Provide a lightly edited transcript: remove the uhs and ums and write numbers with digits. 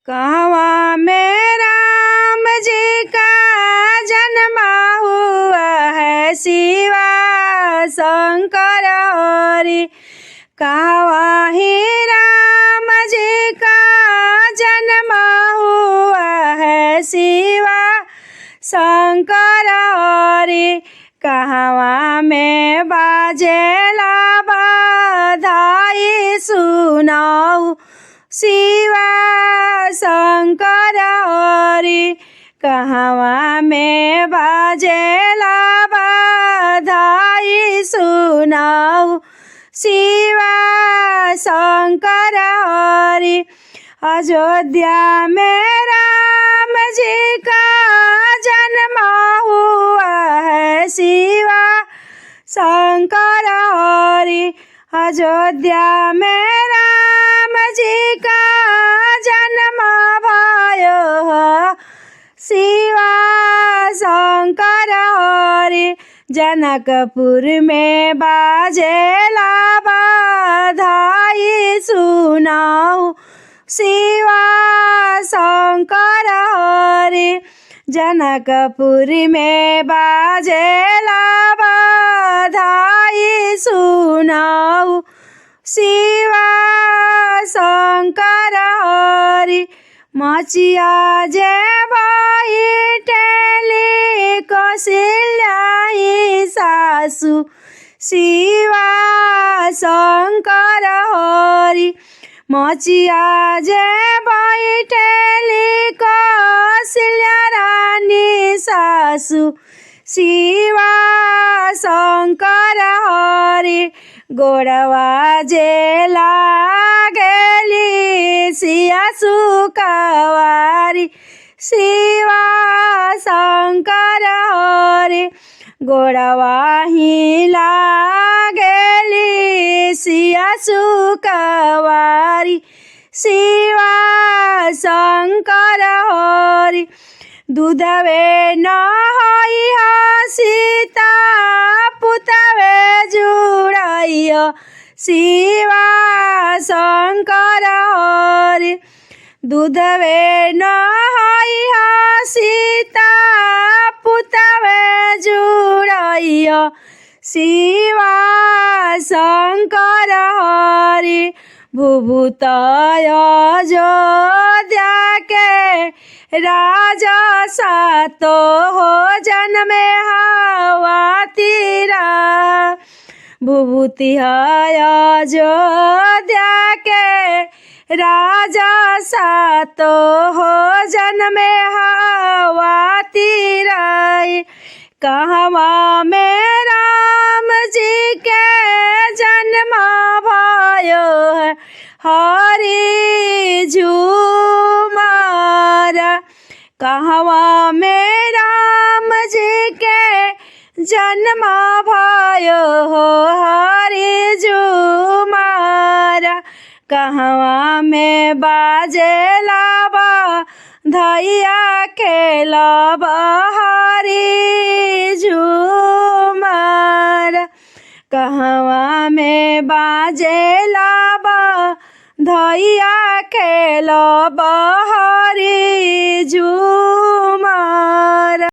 कहवा में राम जी का जन्म हुआ है शिवा शंकर हरि। कहवा ही राम जी का जन्म हुआ है शिवा शंकर हरि। कहवा में बाजेला बधाई सुनाऊ शिवा शंकर हरि। कहवा में बाजेला बधाई सुनाऊ शिवा शंकर हरि। अयोध्या में राम जी का जन्म हुआ है शिवा शंकर हरि। अयोध्या में राम जी का जन्म भयो है शिवा शंकर हरि। जनकपुर में बाजेला बधाई सुनाऊ शिवा शंकर हरि। जनकपुर में बाजेला बधाई सुनाऊ शिवा शंकर हरि। मचिया जे बैठेली कौशल्या सासु शिवा शंकर हरि। मचिया जे बैठेली कौशल्या रानी सासु शिवा शंकर हरि। गोड़वा जे लागेली सिया सुकवारी शिवा शंकर हरि। गोड़वा ही लागेली सिया सुकवारी शिवा शंकर हरि। दूधवे न होई सीता पुतवे जुड़ैया शिवा शंकर हरि। दूधवे न होई सीता पुतवे जुड़ैया शिवा शंकर हरि। भूभूतय अयोध्या के राजा सातो हो जन्मे हवा तीरा। भूभूति है अयोध्या के राजा सातो हो जन्मे हवा तीरा। कहवा में राम जी के जन्म भयो है हरि झूमर। कहवा में राम जी के जन्म भयो हो हरि झूमर। कहवा में बाजेला बधाइया खेलब हरि झूमर। कहवा में बाजेला बधाइया खेलब हरि झूमर।